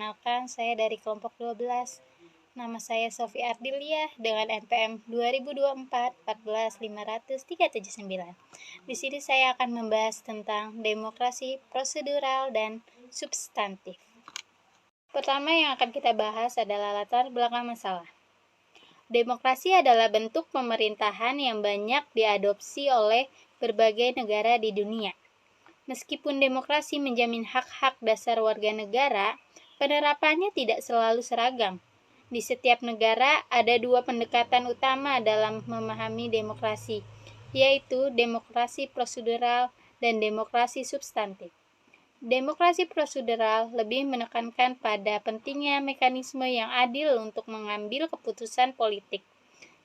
perkenalkan, saya dari kelompok 12. Nama saya Sofi Ardilia dengan NPM 2024 14500 Di sini saya akan membahas tentang demokrasi prosedural dan substantif. Pertama yang akan kita bahas adalah latar belakang masalah. Demokrasi adalah bentuk pemerintahan yang banyak diadopsi oleh berbagai negara di dunia. Meskipun demokrasi menjamin hak-hak dasar warga negara, penerapannya tidak selalu seragam. Di setiap negara ada dua pendekatan utama dalam memahami demokrasi, yaitu demokrasi prosedural dan demokrasi substantif. Demokrasi prosedural lebih menekankan pada pentingnya mekanisme yang adil untuk mengambil keputusan politik,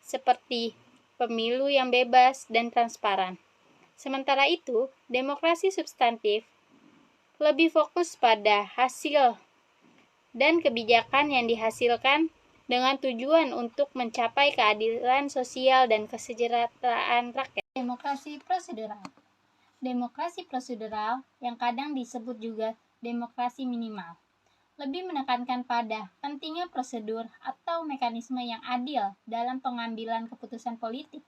seperti pemilu yang bebas dan transparan. Sementara itu, demokrasi substantif lebih fokus pada hasil dan kebijakan yang dihasilkan dengan tujuan untuk mencapai keadilan sosial dan kesejahteraan rakyat. Demokrasi prosedural yang kadang disebut juga demokrasi minimal lebih menekankan pada pentingnya prosedur atau mekanisme yang adil dalam pengambilan keputusan politik.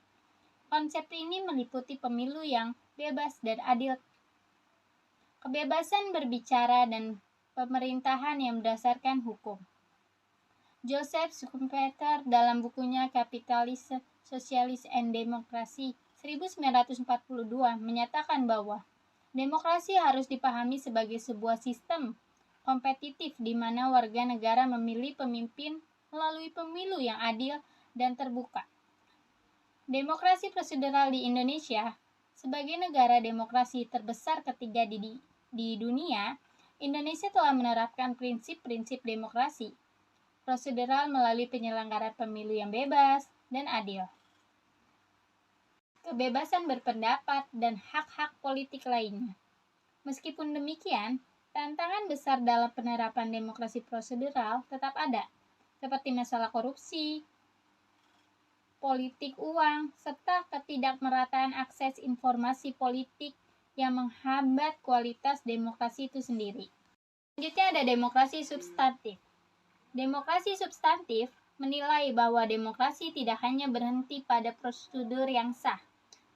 Konsep ini meliputi pemilu yang bebas dan adil, kebebasan berbicara, dan pemerintahan yang berdasarkan hukum. Joseph Schumpeter dalam bukunya Kapitalisme, Sosialisme and Demokrasi 1942 menyatakan bahwa demokrasi harus dipahami sebagai sebuah sistem kompetitif di mana warga negara memilih pemimpin melalui pemilu yang adil dan terbuka. Demokrasi prosedural di Indonesia, sebagai negara demokrasi terbesar ketiga di dunia, Indonesia telah menerapkan prinsip-prinsip demokrasi prosedural melalui penyelenggaraan pemilu yang bebas dan adil, kebebasan berpendapat, dan hak-hak politik lainnya. Meskipun demikian, tantangan besar dalam penerapan demokrasi prosedural tetap ada, seperti masalah korupsi, politik uang, serta ketidakmerataan akses informasi politik yang menghambat kualitas demokrasi itu sendiri. Selanjutnya ada demokrasi substantif. Demokrasi substantif menilai bahwa demokrasi tidak hanya berhenti pada prosedur yang sah,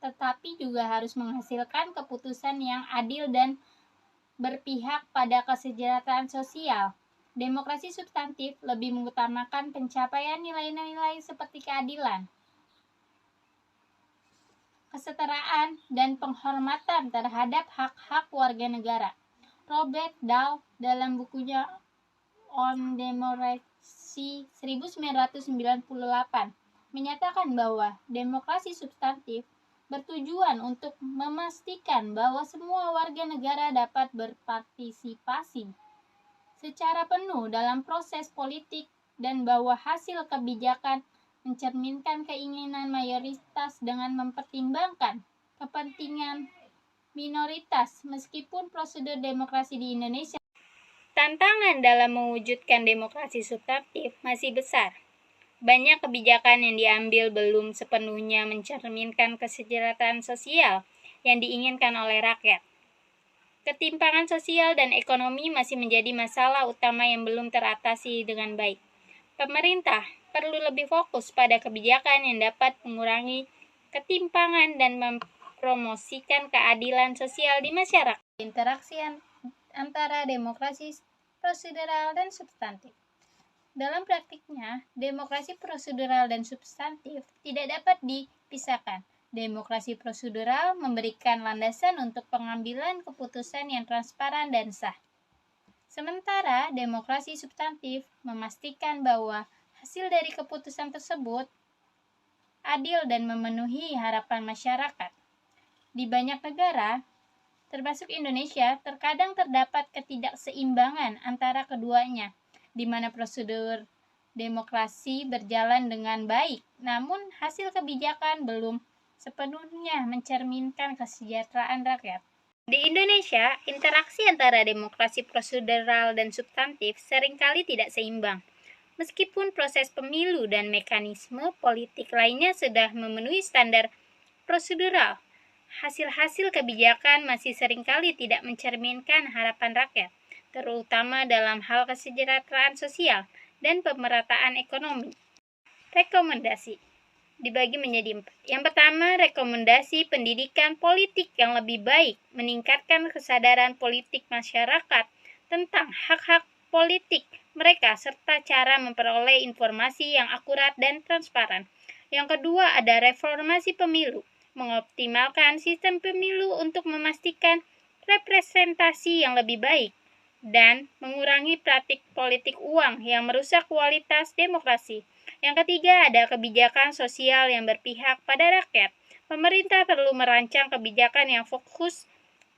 tetapi juga harus menghasilkan keputusan yang adil dan berpihak pada kesejahteraan sosial. Demokrasi substantif lebih mengutamakan pencapaian nilai-nilai seperti keadilan, kesetaraan, dan penghormatan terhadap hak-hak warga negara. Robert Dahl dalam bukunya On Democracy 1998 menyatakan bahwa demokrasi substantif bertujuan untuk memastikan bahwa semua warga negara dapat berpartisipasi secara penuh dalam proses politik dan bahwa hasil kebijakan mencerminkan keinginan mayoritas dengan mempertimbangkan kepentingan minoritas. Meskipun prosedur demokrasi di Indonesia, tantangan dalam mewujudkan demokrasi substantif masih besar. Banyak kebijakan yang diambil belum sepenuhnya mencerminkan kesejahteraan sosial yang diinginkan oleh rakyat. Ketimpangan sosial dan ekonomi masih menjadi masalah utama yang belum teratasi dengan baik. Pemerintah perlu lebih fokus pada kebijakan yang dapat mengurangi ketimpangan dan mempromosikan keadilan sosial di masyarakat. Interaksi antara demokrasi prosedural dan substantif. Dalam praktiknya, demokrasi prosedural dan substantif tidak dapat dipisahkan. Demokrasi prosedural memberikan landasan untuk pengambilan keputusan yang transparan dan sah. Sementara demokrasi substantif memastikan bahwa hasil dari keputusan tersebut adil dan memenuhi harapan masyarakat. Di banyak negara, termasuk Indonesia, terkadang terdapat ketidakseimbangan antara keduanya, di mana prosedur demokrasi berjalan dengan baik, namun hasil kebijakan belum sepenuhnya mencerminkan kesejahteraan rakyat. Di Indonesia, interaksi antara demokrasi prosedural dan substantif seringkali tidak seimbang. Meskipun proses pemilu dan mekanisme politik lainnya sudah memenuhi standar prosedural, hasil-hasil kebijakan masih seringkali tidak mencerminkan harapan rakyat. terutama dalam hal kesejahteraan sosial dan pemerataan ekonomi. Rekomendasi dibagi menjadi 4. Yang pertama, rekomendasi pendidikan politik yang lebih baik, meningkatkan kesadaran politik masyarakat tentang hak-hak politik mereka serta cara memperoleh informasi yang akurat dan transparan. Yang kedua, ada reformasi pemilu, mengoptimalkan sistem pemilu untuk memastikan representasi yang lebih baik dan mengurangi praktik politik uang yang merusak kualitas demokrasi. Yang ketiga, ada kebijakan sosial yang berpihak pada rakyat. Pemerintah perlu merancang kebijakan yang fokus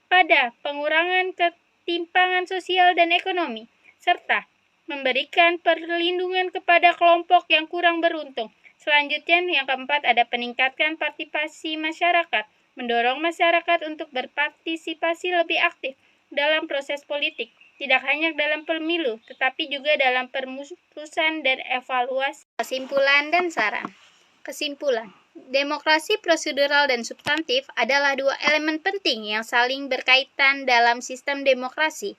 pada pengurangan ketimpangan sosial dan ekonomi, serta memberikan perlindungan kepada kelompok yang kurang beruntung. Selanjutnya, yang keempat, ada peningkatan partisipasi masyarakat, mendorong masyarakat untuk berpartisipasi lebih aktif dalam proses politik, tidak hanya dalam pemilu, tetapi juga dalam permusuhan dan evaluasi. Kesimpulan dan saran. Kesimpulan, demokrasi prosedural dan substantif adalah dua elemen penting yang saling berkaitan dalam sistem demokrasi.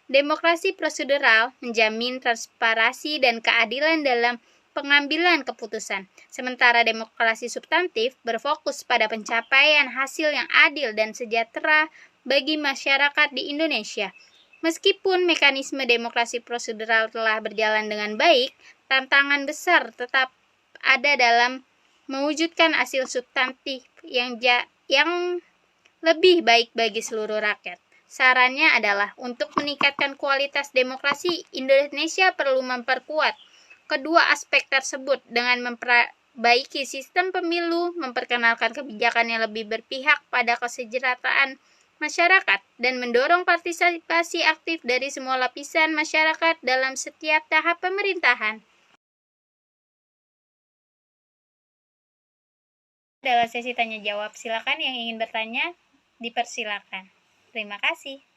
Demokrasi prosedural menjamin transparansi dan keadilan dalam pengambilan keputusan, sementara demokrasi substantif berfokus pada pencapaian hasil yang adil dan sejahtera bagi masyarakat di Indonesia. Meskipun mekanisme demokrasi prosedural telah berjalan dengan baik, tantangan besar tetap ada dalam mewujudkan hasil substantif yang lebih baik bagi seluruh rakyat. Sarannya adalah untuk meningkatkan kualitas demokrasi, Indonesia perlu memperkuat kedua aspek tersebut dengan memperbaiki sistem pemilu, memperkenalkan kebijakan yang lebih berpihak pada kesejahteraan masyarakat, dan mendorong partisipasi aktif dari semua lapisan masyarakat dalam setiap tahap pemerintahan. Adalah sesi tanya jawab. Silakan yang ingin bertanya, dipersilakan. Terima kasih.